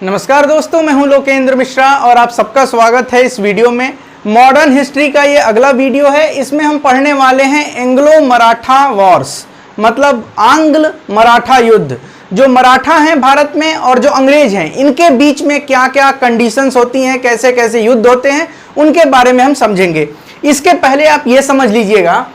नमस्कार दोस्तों, मैं हूं लोकेंद्र मिश्रा और आप सबका स्वागत है इस वीडियो में। मॉडर्न हिस्ट्री का ये अगला वीडियो है। इसमें हम पढ़ने वाले हैं एंग्लो मराठा वॉर्स, मतलब आंग्ल मराठा युद्ध। जो मराठा हैं भारत में और जो अंग्रेज हैं, इनके बीच में क्या क्या कंडीशंस होती हैं, कैसे कैसे युद्ध होते हैं, उनके बारे में हम समझेंगे। इसके पहले आप ये समझ लीजिएगा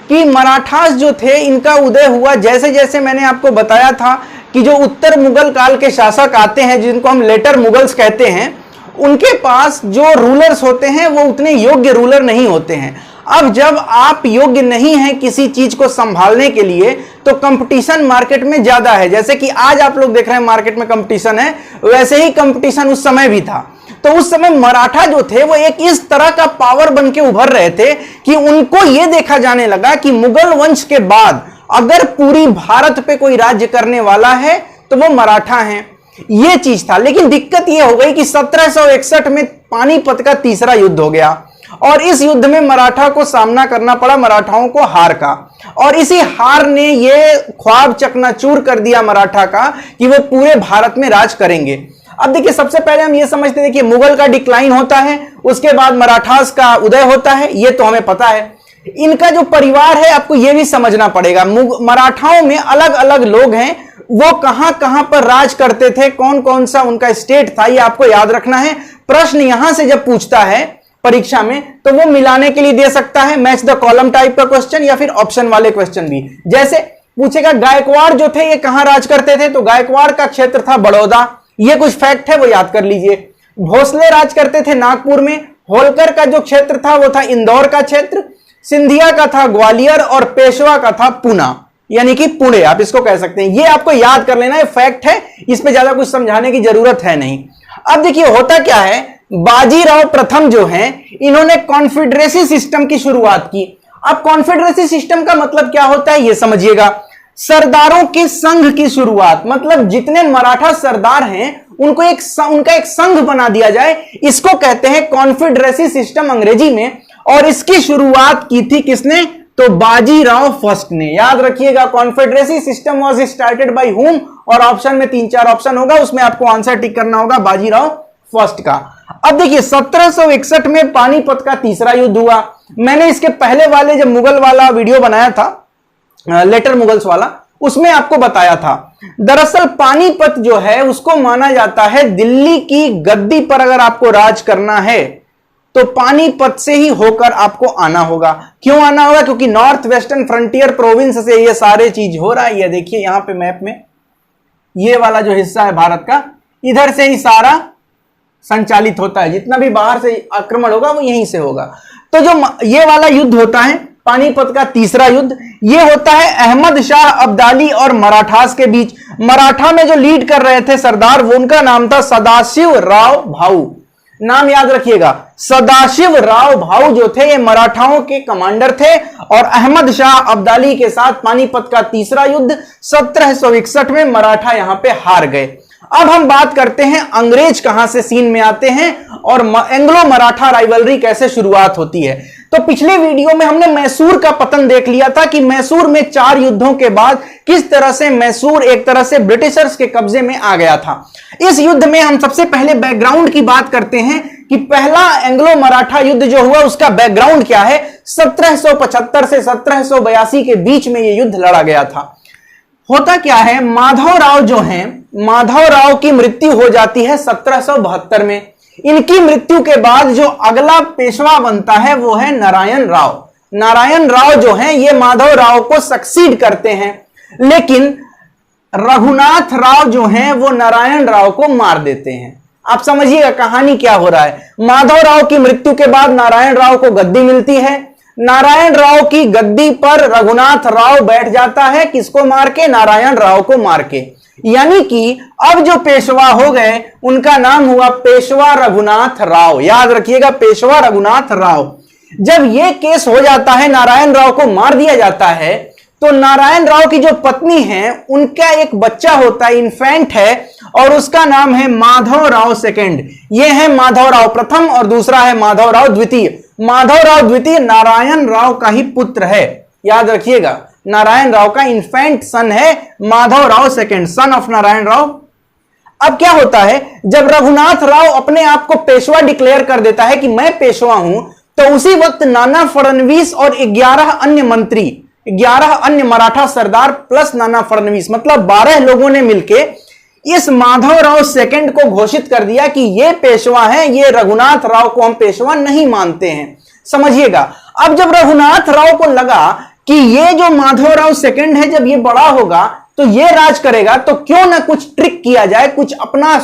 कि मराठास जो थे, इनका उदय हुआ जैसे जैसे मैंने आपको बताया था कि जो उत्तर मुगल काल के शासक आते हैं, जिनको हम लेटर मुगल्स कहते हैं, उनके पास जो रूलर्स होते हैं वो उतने योग्य रूलर नहीं होते हैं। अब जब आप योग्य नहीं हैं किसी चीज को संभालने के लिए, तो कंपटीशन मार्केट में ज्यादा है। जैसे कि आज आप लोग देख रहे हैं मार्केट में कंपटीशन है, वैसे ही कंपटीशन उस समय भी था। तो उस समय मराठा जो थे वो एक इस तरह का पावर बन के उभर रहे थे कि उनको यह देखा जाने लगा कि मुगल वंश के बाद अगर पूरी भारत पे कोई राज्य करने वाला है तो वो मराठा हैं। ये चीज था। लेकिन दिक्कत ये हो गई कि 1761 में पानीपत का तीसरा युद्ध हो गया और इस युद्ध में मराठा को सामना करना पड़ा, मराठाओं को हार का। और इसी हार ने ये ख्वाब चकनाचूर कर दिया मराठा का कि वो पूरे भारत में राज करेंगे। अब देखिए, सबसे पहले हम ये समझते हैं कि मुगल का डिक्लाइन होता है, उसके बाद मराठास का उदय होता है, ये तो हमें पता है। इनका जो परिवार है आपको यह भी समझना पड़ेगा। मराठाओं में अलग अलग लोग हैं, वो कहां कहां पर राज करते थे, कौन कौन सा उनका स्टेट था, ये आपको याद रखना है। प्रश्न यहां से जब पूछता है परीक्षा में तो वो मिलाने के लिए दे सकता है, मैच द कॉलम टाइप का क्वेश्चन, या फिर ऑप्शन वाले क्वेश्चन भी। जैसे पूछेगा गायकवाड़ जो थे ये कहां राज करते थे, तो गायकवाड़ का क्षेत्र था बड़ौदा, ये कुछ फैक्ट है वो याद कर लीजिए। भोसले राज करते थे नागपुर में, होलकर का जो क्षेत्र था वो था इंदौर का क्षेत्र, सिंधिया का था ग्वालियर और पेशवा का था पूना, यानी कि पुणे आप इसको कह सकते हैं। ये आपको याद कर लेना है, फैक्ट है, इस पे ज्यादा कुछ समझाने की जरूरत है नहीं। अब देखिए होता क्या है, बाजीराव प्रथम जो हैं, इन्होंने कॉन्फेडरेसी सिस्टम की शुरुआत की। अब कॉन्फेडरेसी सिस्टम का मतलब क्या होता है ये समझिएगा। सरदारों के संघ की शुरुआत, मतलब जितने मराठा सरदार हैं उनको उनका एक संघ बना दिया जाए, इसको कहते हैं कॉन्फेडरेसी सिस्टम अंग्रेजी में। और इसकी शुरुआत की थी किसने, तो बाजीराव फर्स्ट ने। याद रखिएगा, confederacy system was started by whom, और ऑप्शन में 3-4 ऑप्शन होगा, उसमें आपको आंसर टिक करना होगा बाजीराव फर्स्ट का। अब देखिए 1761 में पानीपत का तीसरा युद्ध हुआ। मैंने इसके पहले वाले जब मुगल वाला वीडियो बनाया था, लेटर मुगल्स वाला, उसमें आपको बताया था। दरअसल पानीपत जो है उसको माना जाता है दिल्ली की गद्दी पर अगर आपको राज करना है तो पानीपत से ही होकर आपको आना होगा। क्यों आना होगा, क्योंकि नॉर्थ वेस्टर्न फ्रंटियर प्रोविंस से ये सारे चीज हो रहा है। ये देखिए यहां पे मैप में ये वाला जो हिस्सा है भारत का, इधर से ही सारा संचालित होता है। जितना भी बाहर से आक्रमण होगा वो यहीं से होगा। तो जो ये वाला युद्ध होता है पानीपत का तीसरा युद्ध, ये होता है अहमद शाह अब्दाली और मराठास के बीच। मराठा में जो लीड कर रहे थे सरदार, वो उनका नाम था सदाशिव राव भाऊ। नाम याद रखिएगा, सदाशिव राव भाऊ जो थे ये मराठाओं के कमांडर थे। और अहमद शाह अब्दाली के साथ पानीपत का तीसरा युद्ध 1761 में मराठा यहां पे हार गए। अब हम बात करते हैं अंग्रेज कहां से सीन में आते हैं और एंग्लो मराठा राइवलरी कैसे शुरुआत होती है। तो पिछले वीडियो में हमने मैसूर का पतन देख लिया था कि मैसूर में 4 युद्धों के बाद किस तरह से मैसूर एक तरह से ब्रिटिशर्स के कब्जे में आ गया था। इस युद्ध में हम सबसे पहले बैकग्राउंड की बात करते हैं कि पहला एंग्लो मराठा युद्ध जो हुआ उसका बैकग्राउंड क्या है। 1775 से 1782 के बीच में यह युद्ध लड़ा गया था। होता क्या है, माधवराव जो हैं, माधवराव की मृत्यु हो जाती है 1772 में। इनकी मृत्यु के बाद जो अगला पेशवा बनता है वो है नारायण राव। नारायण राव जो हैं ये माधवराव को सक्सीड करते हैं, लेकिन रघुनाथ राव जो हैं वो नारायण राव को मार देते हैं। आप समझिएगा कहानी क्या हो रहा है। माधवराव की मृत्यु के बाद नारायण राव को गद्दी मिलती है। नारायण राव की गद्दी पर रघुनाथ राव बैठ जाता है, किसको मार के, नारायण राव को मार के। यानी कि अब जो पेशवा हो गए उनका नाम हुआ पेशवा रघुनाथ राव। याद रखिएगा, पेशवा रघुनाथ राव। जब यह केस हो जाता है, नारायण राव को मार दिया जाता है, तो नारायण राव की जो पत्नी है उनका एक बच्चा होता है, इन्फेंट है, और उसका नाम है माधवराव सेकंड। ये है माधवराव प्रथम और दूसरा है माधवराव द्वितीय। माधवराव द्वितीय नारायण राव का ही पुत्र है, याद रखिएगा। नारायण राव का इन्फेंट सन है Madhavrao second, son of Narayan Rao. अब क्या होता है, जब रघुनाथ राव अपने आप को पेशवा डिक्लेयर कर देता है कि मैं पेशवा हूं, तो उसी वक्त नाना फडणवीस और 11 अन्य मंत्री, 11 अन्य मराठा सरदार प्लस नाना फडणवीस, मतलब 12 लोगों ने मिलकर इस माधवराव सेकंड को घोषित कर दिया कि ये पेशवा है, ये रघुनाथ राव को हम पेशवा नहीं मानते हैं। समझिएगा, अब जब रघुनाथ राव को लगा कि ये जो माधवराव सेकंड है, जब ये बड़ा होगा तो ये राज करेगा, तो क्यों ना कुछ ट्रिक किया जाए, कुछ अपना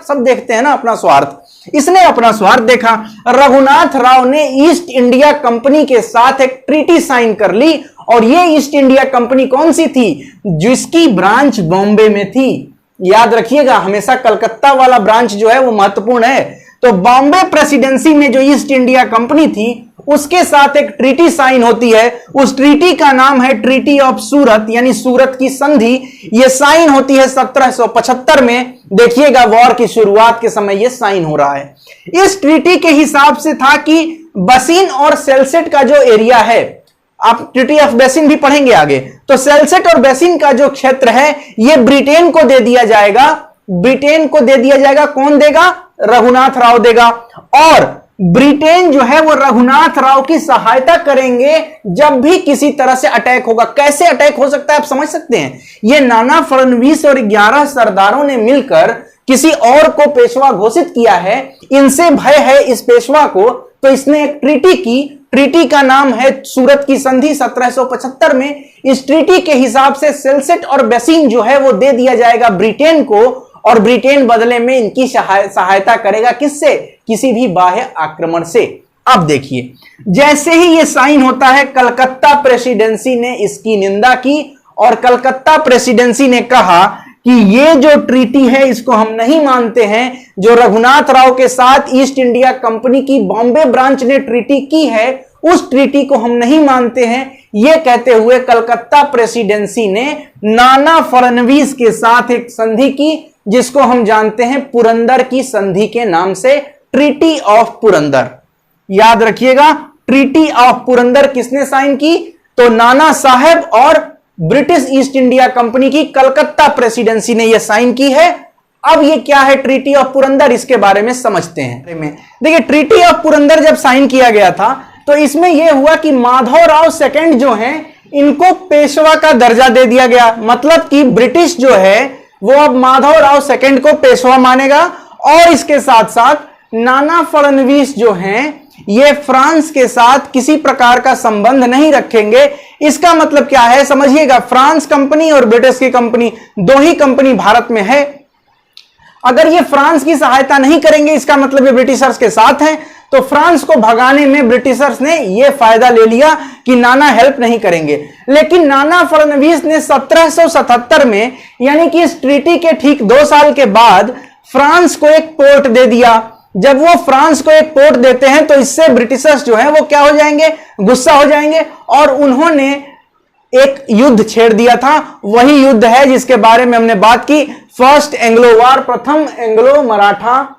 सब देखते हैं ना, अपना स्वार्थ। इसने अपना स्वार्थ देखा। रघुनाथ राव ने ईस्ट इंडिया कंपनी के साथ एक ट्रीटी साइन कर ली, और ये ईस्ट इंडिया कंपनी कौन सी थी, जिसकी ब्रांच बॉम्बे में थी। याद रखिएगा, हमेशा कलकत्ता वाला ब्रांच जो है वो महत्वपूर्ण है। तो बॉम्बे प्रेसिडेंसी में जो ईस्ट इंडिया कंपनी थी, उसके साथ एक ट्रीटी साइन होती है। उस ट्रीटी का नाम है ट्रीटी ऑफ सूरत, यानी सूरत की संधि। यह साइन होती है 1775 में। देखिएगा, वॉर की शुरुआत के समय यह साइन हो रहा है। इस ट्रीटी के हिसाब से था कि बसीन और सेल्सेट का जो एरिया है, आप ट्रीटी ऑफ बेसिन भी पढ़ेंगे आगे, तो सेल्सेट और बेसिन का जो क्षेत्र है यह ब्रिटेन को दे दिया जाएगा। ब्रिटेन को दे दिया जाएगा। कौन देगा? रघुनाथ राव देगा। और ब्रिटेन जो है वो रघुनाथ राव की सहायता करेंगे जब भी किसी तरह से अटैक होगा। कैसे अटैक हो सकता है आप समझ सकते हैं। ये नाना फडणवीस और 11 सरदारों ने मिलकर किसी और को पेशवा घोषित किया है। इनसे भय है इस पेशवा को, तो इसने एक ट्रीटी की। ट्रीटी का नाम है सूरत की संधि 1775 में। इस ट्रीटी के हिसाब से सेल्सेट और बेसिन जो है वो दे दिया जाएगा ब्रिटेन को, और ब्रिटेन बदले में इनकी सहायता करेगा। किससे? किसी भी बाह्य आक्रमण से। अब देखिए, जैसे ही यह साइन होता है, कलकत्ता प्रेसिडेंसी ने इसकी निंदा की, और कलकत्ता प्रेसिडेंसी ने कहा कि ये जो ट्रीटी है इसको हम नहीं मानते हैं। जो रघुनाथ राव के साथ ईस्ट इंडिया कंपनी की बॉम्बे ब्रांच ने ट्रीटी की है, उस ट्रीटी को हम नहीं मानते हैं। यह कहते हुए कलकत्ता प्रेसिडेंसी ने नाना फडणवीस के साथ एक संधि की, जिसको हम जानते हैं पुरंदर की संधि के नाम से, ट्रीटी ऑफ पुरंदर। याद रखिएगा, ट्रीटी ऑफ पुरंदर किसने साइन की? तो नाना साहब और ब्रिटिश ईस्ट इंडिया कंपनी की कलकत्ता प्रेसिडेंसी ने यह साइन की है। अब यह क्या है ट्रीटी ऑफ पुरंदर, इसके बारे में समझते हैं। देखिए, ट्रीटी ऑफ पुरंदर जब साइन किया गया था, तो इसमें यह हुआ कि माधवराव सेकंड जो हैं, इनको पेशवा का दर्जा दे दिया गया। मतलब कि ब्रिटिश जो है वो अब माधवराव सेकंड को पेशवा मानेगा, और इसके साथ साथ नाना फडणवीस जो हैं, ये फ्रांस के साथ किसी प्रकार का संबंध नहीं रखेंगे। इसका मतलब क्या है समझिएगा, फ्रांस कंपनी और ब्रिटिश की कंपनी, दो ही कंपनी भारत में है। अगर ये फ्रांस की सहायता नहीं करेंगे, इसका मतलब ये ब्रिटिशर्स के साथ हैं। तो फ्रांस को भगाने में ब्रिटिशर्स ने यह फायदा ले लिया कि नाना हेल्प नहीं करेंगे। लेकिन नाना फडणवीस ने 1777 में, यानी कि इस ट्रीटी के ठीक 2 साल के बाद, फ्रांस को एक पोर्ट दे दिया। जब वो फ्रांस को एक पोर्ट देते हैं, तो इससे ब्रिटिशर्स जो हैं वो क्या हो जाएंगे? गुस्सा हो जाएंगे, और उन्होंने एक युद्ध छेड़ दिया था। वही युद्ध है जिसके बारे में हमने बात की, फर्स्ट एंग्लो वॉर, प्रथम एंग्लो मराठा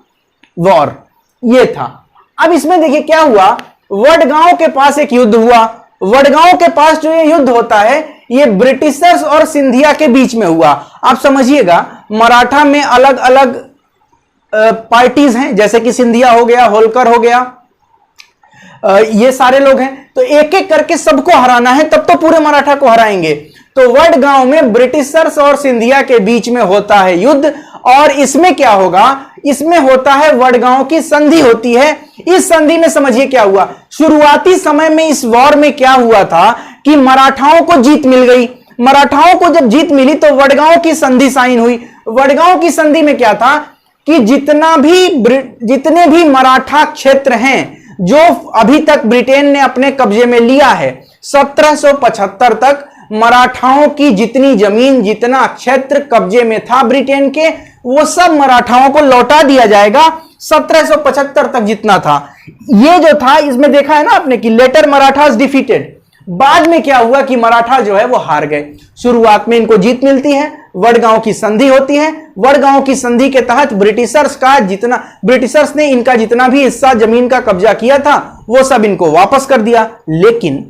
वॉर, ये था। अब इसमें देखिए क्या हुआ, वडगांव के पास एक युद्ध हुआ। वडगांव के पास जो ये युद्ध होता है, ये ब्रिटिशर्स और सिंधिया के बीच में हुआ। आप समझिएगा, मराठा में अलग अलग पार्टीज हैं, जैसे कि सिंधिया हो गया, होलकर हो गया, ये सारे लोग हैं। तो एक एक करके सबको हराना है, तब तो पूरे मराठा को हराएंगे। तो वडगांव में ब्रिटिशर्स और सिंधिया के बीच में होता है युद्ध। और इसमें क्या होगा, इसमें होता है वडगांव की संधि होती है। इस संधि में समझिए क्या हुआ, शुरुआती समय में इस वॉर में क्या हुआ था कि मराठाओं को जीत मिल गई। मराठाओं को जब जीत मिली तो वडगांव की संधि साइन हुई। वडगांव की संधि में क्या था कि जितने भी मराठा क्षेत्र हैं जो अभी तक ब्रिटेन ने अपने कब्जे में लिया है, 1775 तक मराठाओं की जितनी जमीन, जितना क्षेत्र कब्जे में था ब्रिटेन के, वो सब मराठाओं को लौटा दिया जाएगा। 1775 तक जितना था, ये जो था, इसमें देखा है ना आपने कि लेटर मराठास डिफीटेड। बाद में क्या हुआ कि मराठा जो है वो हार गए। शुरुआत में इनको जीत मिलती है, वडगांव की संधि होती है। वडगांव की संधि के तहत ब्रिटिशर्स ने इनका जितना भी हिस्सा जमीन का कब्जा किया था वो सब इनको वापस कर दिया। लेकिन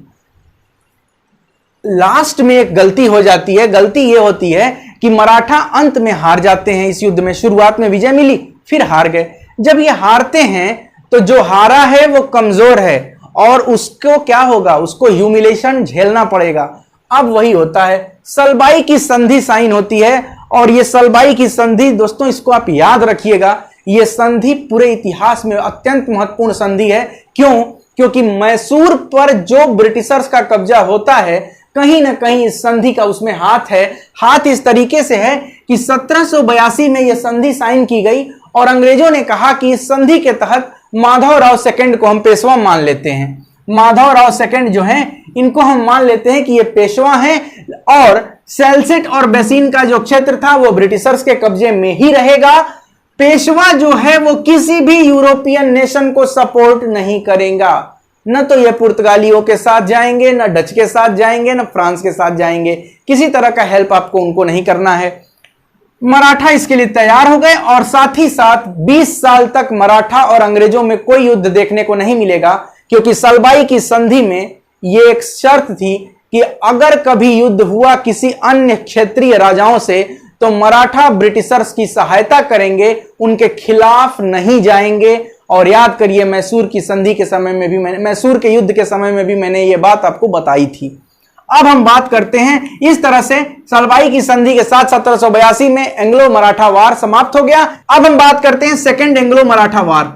लास्ट में एक गलती हो जाती है। गलती ये होती है कि मराठा अंत में हार जाते हैं इस युद्ध में। शुरुआत में विजय मिली, फिर हार गए। जब ये हारते हैं तो जो हारा है वो कमजोर है और उसको क्या होगा, उसको ह्यूमिलेशन झेलना पड़ेगा। अब वही होता है, सलबाई की संधि साइन होती है। और ये सलबाई की संधि दोस्तों, इसको आप याद रखिएगा, ये संधि पूरे इतिहास में अत्यंत महत्वपूर्ण संधि है। क्यों? क्योंकि मैसूर पर जो ब्रिटिशर्स का कब्जा होता है, कहीं ना कहीं इस संधि का उसमें हाथ है। हाथ इस तरीके से है कि 1782 में यह संधि साइन की गई और अंग्रेजों ने कहा कि इस संधि के तहत माधवराव सेकंड को हम पेशवा मान लेते हैं। माधवराव सेकंड जो हैं, इनको हम मान लेते हैं कि ये पेशवा हैं और सेल्सिट और बेसिन का जो क्षेत्र था वो ब्रिटिशर्स के कब्जे में ही रहेगा। पेशवा जो है वो किसी भी यूरोपियन नेशन को सपोर्ट नहीं करेगा। न तो ये पुर्तगालियों के साथ जाएंगे, न डच के साथ जाएंगे, न फ्रांस के साथ जाएंगे। किसी तरह का हेल्प आपको उनको नहीं करना है। मराठा इसके लिए तैयार हो गए और साथ ही साथ 20 साल तक मराठा और अंग्रेजों में कोई युद्ध देखने को नहीं मिलेगा, क्योंकि सलबाई की संधि में यह एक शर्त थी कि अगर कभी युद्ध हुआ किसी अन्य क्षेत्रीय राजाओं से तो मराठा ब्रिटिशर्स की सहायता करेंगे, उनके खिलाफ नहीं जाएंगे। और याद करिए, मैसूर की संधि के समय में भी मैसूर के युद्ध के समय में भी मैंने ये बात आपको बताई थी। अब हम बात करते हैं, इस तरह से सलबाई की संधि के साथ 1782 में एंग्लो मराठा वार समाप्त हो गया। अब हम बात करते हैं सेकेंड एंग्लो मराठा वार।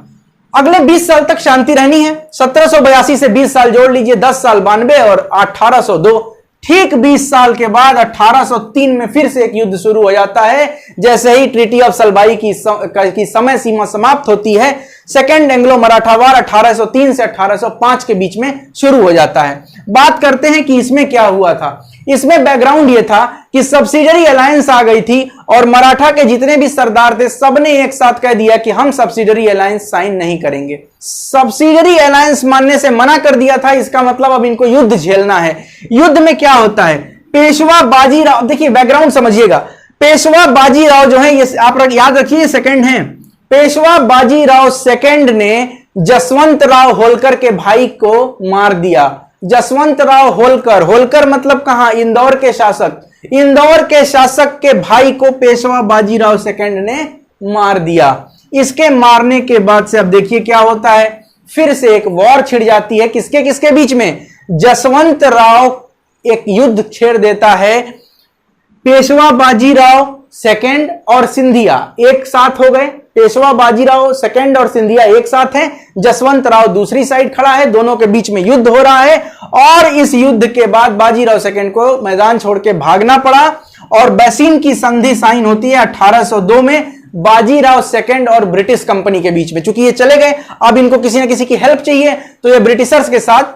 अगले 20 साल तक शांति रहनी है। 1782 से 20 साल जोड़ लीजिए, 10 साल 92 और 1802। ठीक 20 साल के बाद 1803 में फिर से एक युद्ध शुरू हो जाता है। जैसे ही ट्रीटी ऑफ सलबाई की समय सीमा समाप्त होती है, सेकेंड एंग्लो मराठा वार 1803 से 1805 के बीच में शुरू हो जाता है। बात करते हैं कि इसमें क्या हुआ था। इसमें बैकग्राउंड यह था कि सब्सिडरी अलायंस आ गई थी और मराठा के जितने भी सरदार थे सबने एक साथ कह दिया कि हम सब्सिडरी अलायंस साइन नहीं करेंगे। सब्सिडरी अलायंस मानने से मना कर दिया था। इसका मतलब अब इनको युद्ध झेलना है। युद्ध में क्या होता है, पेशवा बाजीराव, देखिए बैकग्राउंड समझिएगा। पेशवा बाजीराव जो है, ये आप याद रखिए, सेकंड है। पेशवा बाजीराव सेकंड ने जसवंत राव होलकर के भाई को मार दिया। जसवंत राव होलकर, होलकर मतलब कहां, इंदौर के शासक। इंदौर के शासक के भाई को पेशवा बाजीराव सेकंड ने मार दिया। इसके मारने के बाद से अब देखिए क्या होता है, फिर से एक वॉर छिड़ जाती है। किसके किसके बीच में? जसवंत राव एक युद्ध छेड़ देता है। पेशवा बाजीराव सेकंड और सिंधिया एक साथ हो गए। पेशवा बाजीराव सेकंड और सिंधिया एक साथ हैं। जसवंत राव दूसरी साइड खड़ा है। दोनों के बीच में युद्ध हो रहा है और इस युद्ध के बाद बाजीराव सेकंड को मैदान छोड़ के भागना पड़ा और बेसिन की संधि साइन होती है 1802 में बाजीराव सेकंड और ब्रिटिश कंपनी के बीच में। चूंकि ये चले गए, अब इनको किसी ना किसी की हेल्प चाहिए, तो ये ब्रिटिशर्स के साथ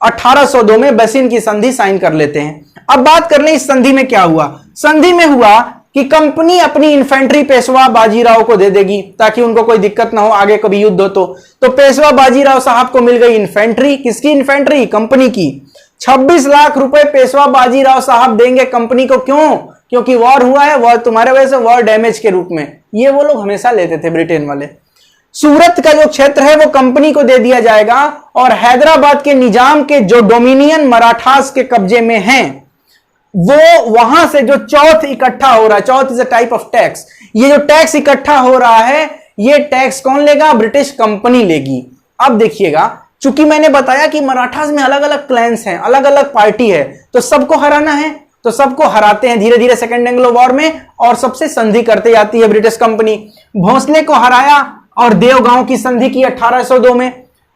1802 में बेसिन की संधि साइन कर लेते हैं। अब बात कर लें इस संधि में क्या हुआ। संधि में हुआ कि कंपनी अपनी इन्फेंट्री पेशवा बाजीराव को दे देगी ताकि उनको कोई दिक्कत ना हो आगे कभी युद्ध हो तो पेशवा बाजीराव साहब को मिल गई इन्फेंट्री। किसकी इन्फेंट्री? कंपनी की। 26 लाख रुपए पेशवा बाजीराव साहब देंगे कंपनी को। क्यों? क्योंकि वॉर हुआ है, वॉर तुम्हारे वजह से, वॉर डैमेज के रूप में। ये वो लोग हमेशा लेते थे, ब्रिटेन वाले। सूरत का जो क्षेत्र है वो कंपनी को दे दिया जाएगा और हैदराबाद के निजाम के जो डोमिनियन मराठास के कब्जे में हैं, वो वहां से जो चौथ इकट्ठा हो रहा है, chauth is a type of tax, ये जो टैक्स इकट्ठा हो रहा है, ये टैक्स कौन लेगा? ब्रिटिश कंपनी लेगी। अब देखिएगा, चूंकि मैंने बताया कि मराठास में अलग अलग क्लैंस हैं, अलग अलग पार्टी है, तो सबको हराना है, तो सबको हराते हैं धीरे धीरे सेकेंड एंग्लो वॉर में और सबसे संधि करते जाती है ब्रिटिश कंपनी। भोसले को हराया और देवगांव की संधि की 1802 में।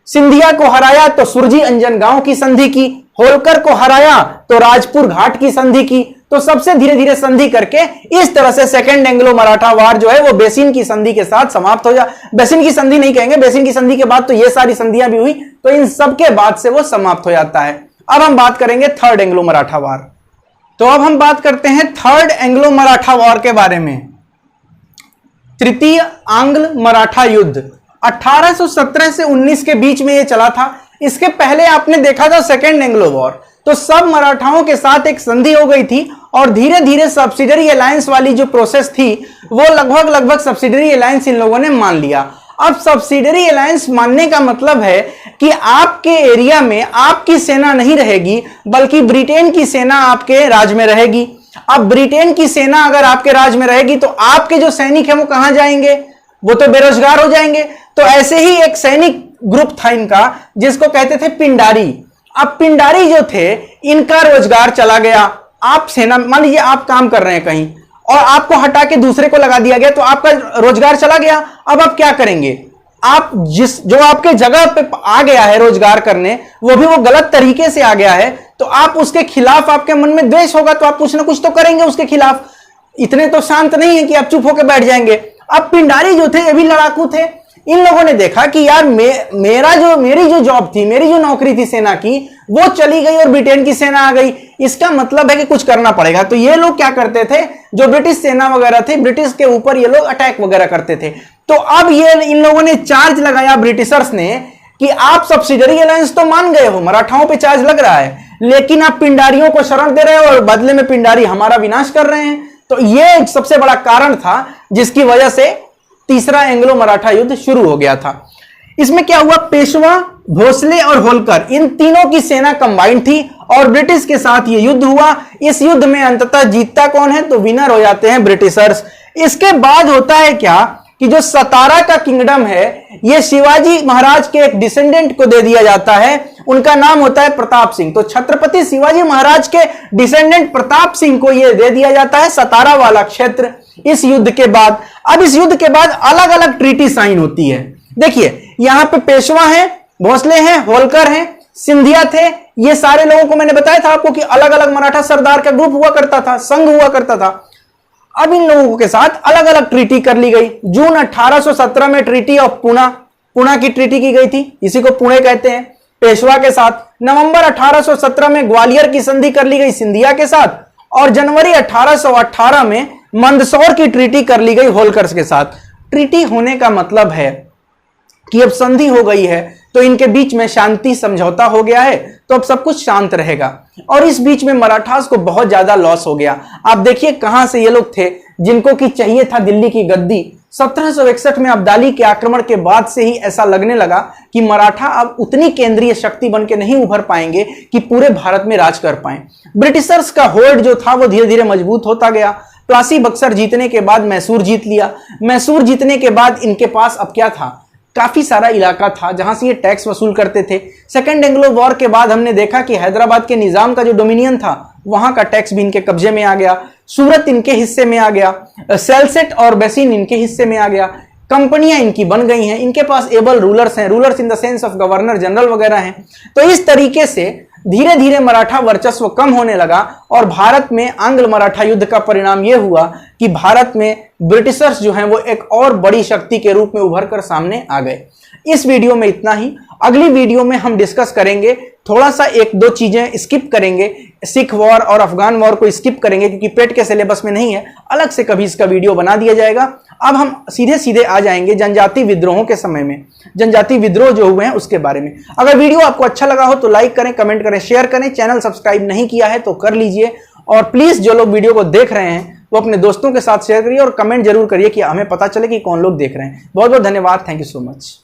सिंधिया को हराया तो सुरजी अंजन गांव की संधि की। होलकर को हराया तो राजपुर घाट की संधि की। तो सबसे धीरे धीरे संधि करके इस तरह से सेकेंड एंग्लो मराठा वार जो है वो बेसिन की संधि के साथ समाप्त हो जा। बेसिन की संधि नहीं कहेंगे, बेसिन की संधि के बाद तो ये सारी संधियां भी हुई, तो इन सब के बाद से वो समाप्त हो जाता है। अब हम बात करेंगे थर्ड एंग्लो मराठा वार। तो अब हम बात करते हैं थर्ड एंग्लो मराठा वॉर के बारे में। तृतीय आंग्ल मराठा युद्ध 1817 से 19 के बीच में यह चला था। इसके पहले आपने देखा था सेकेंड एंग्लो वॉर, तो सब मराठाओं के साथ एक संधि हो गई थी और धीरे धीरे सब्सिडरी अलायंस वाली जो प्रोसेस थी वो लगभग सब्सिडरी अलायंस इन लोगों ने मान लिया। अब सब्सिडरी अलायंस मानने का मतलब है कि आपके एरिया में आपकी सेना नहीं रहेगी, बल्कि ब्रिटेन की सेना आपके राज में रहेगी। अब ब्रिटेन की सेना अगर आपके राज में रहेगी तो आपके जो सैनिक हैं वो कहां जाएंगे, वो तो बेरोजगार हो जाएंगे। तो ऐसे ही एक सैनिक ग्रुप था इनका जिसको कहते थे पिंडारी। अब पिंडारी जो थे इनका रोजगार चला गया। आप सेना, मान लीजिए आप काम कर रहे हैं कहीं और आपको हटा के दूसरे को लगा दिया गया तो आपका रोजगार चला गया। अब आप क्या करेंगे, आप जो आपके जगह पे आ गया है रोजगार करने, वो भी वो गलत तरीके से आ गया है, तो आप उसके खिलाफ, आपके मन में द्वेष होगा तो आप कुछ ना कुछ तो करेंगे उसके खिलाफ। इतने तो शांत नहीं है कि आप चुप होकर बैठ जाएंगे। अब पिंडारी जो थे ये भी लड़ाकू थे। इन लोगों ने देखा कि यार मेरी जो जॉब थी, मेरी जो नौकरी थी सेना की, वो चली गई और ब्रिटेन की सेना आ गई। इसका मतलब है कि कुछ करना पड़ेगा। तो ये लोग क्या करते थे, जो ब्रिटिश सेना वगैरह थी, ब्रिटिश के ऊपर ये लोग अटैक वगैरह करते थे। तो अब ये इन लोगों ने चार्ज लगाया ब्रिटिशर्स ने कि आप सब्सिडरी अलायंस तो मान गए हो, मराठाओं पे चार्ज लग रहा है, लेकिन आप पिंडारियों को शरण दे रहे हो और बदले में पिंडारी हमारा विनाश कर रहे हैं। तो ये एक सबसे बड़ा कारण था जिसकी वजह से तीसरा एंग्लो मराठा युद्ध शुरू हो गया था। इसमें क्या हुआ, पेशवा, भोसले और होलकर, इन तीनों की सेना कंबाइंड थी और ब्रिटिश के साथ ये युद्ध हुआ। इस युद्ध में अंततः जीतता कौन है, तो विनर हो जाते हैं ब्रिटिशर्स। इसके बाद होता है क्या कि जो सतारा का किंगडम है ये शिवाजी महाराज के एक डिसेंडेंट को दे दिया जाता है। उनका नाम होता है प्रताप सिंह। तो छत्रपति शिवाजी महाराज के डिसेंडेंट प्रताप सिंह को यह दे दिया जाता है सतारा वाला क्षेत्र इस युद्ध के बाद। अब इस युद्ध के बाद अलग अलग ट्रीटी साइन होती है। देखिए यहां पे पेशवा हैं, भोसले हैं, होलकर हैं, सिंधिया थे। ये सारे लोगों को मैंने बताया था आपको कि अलग अलग मराठा सरदार का ग्रुप हुआ करता था, संघ हुआ करता था। अब इन लोगों के साथ अलग अलग ट्रीटी कर ली गई। जून 1817 में ट्रीटी ऑफ पुणा की ट्रीटी की गई थी, इसी को पुणे कहते हैं, पेशवा के साथ। नवंबर 1817 में ग्वालियर की संधि कर ली गई सिंधिया के साथ और जनवरी 1818 में मंदसौर की ट्रीटी कर ली गई होलकर्स के साथ। ट्रीटी होने का मतलब है कि अब संधि हो गई है तो इनके बीच में शांति समझौता हो गया है, तो अब सब कुछ शांत रहेगा। और इस बीच में मराठास को बहुत ज्यादा लॉस हो गया। आप देखिए कहां से ये लोग थे जिनको कि चाहिए था दिल्ली की गद्दी। 1761 में अब्दाली के आक्रमण के बाद से ही ऐसा लगने लगा कि मराठा अब उतनी केंद्रीय शक्ति बन के नहीं उभर पाएंगे कि पूरे भारत में राज कर पाए। ब्रिटिशर्स का होल्ड जो था वो धीरे धीरे मजबूत होता गया। प्लासी बक्सर जीतने के बाद मैसूर जीत लिया। मैसूर जीतने के बाद इनके पास अब क्या था, काफी सारा इलाका था जहां से ये टैक्स वसूल करते थे। सेकेंड एंग्लो वॉर के बाद हमने देखा कि हैदराबाद के निजाम का जो डोमिनियन था वहां का टैक्स भी इनके कब्जे में आ गया। सूरत इनके हिस्से में आ गया, सेलसेट और बेसिन इनके हिस्से में आ गया। कंपनियां इनकी बन गई हैं, इनके पास एबल रूलर्स हैं, rulers in the sense of governor general वगैरह हैं। तो इस तरीके से धीरे धीरे मराठा वर्चस्व कम होने लगा और भारत में आंग्ल मराठा युद्ध का परिणाम यह हुआ कि भारत में ब्रिटिशर्स जो हैं वो एक और बड़ी शक्ति के रूप में उभर कर सामने आ गए। इस वीडियो में इतना ही। अगली वीडियो में हम डिस्कस करेंगे, थोड़ा सा एक दो चीजें स्किप करेंगे, सिख वॉर और अफगान वॉर को स्किप करेंगे क्योंकि पेट के सिलेबस में नहीं है, अलग से कभी इसका वीडियो बना दिया जाएगा। अब हम सीधे सीधे आ जाएंगे जनजाति विद्रोहों के समय में, जनजाति विद्रोह जो हुए हैं उसके बारे में। अगर वीडियो आपको अच्छा लगा हो तो लाइक करें, कमेंट करें, शेयर करें। चैनल सब्सक्राइब नहीं किया है तो कर लीजिए और प्लीज जो लोग वीडियो को देख रहे हैं वो अपने दोस्तों के साथ शेयर करिए और कमेंट जरूर करिए कि हमें पता चले कि कौन लोग देख रहे हैं। बहुत बहुत धन्यवाद। Thank you so much.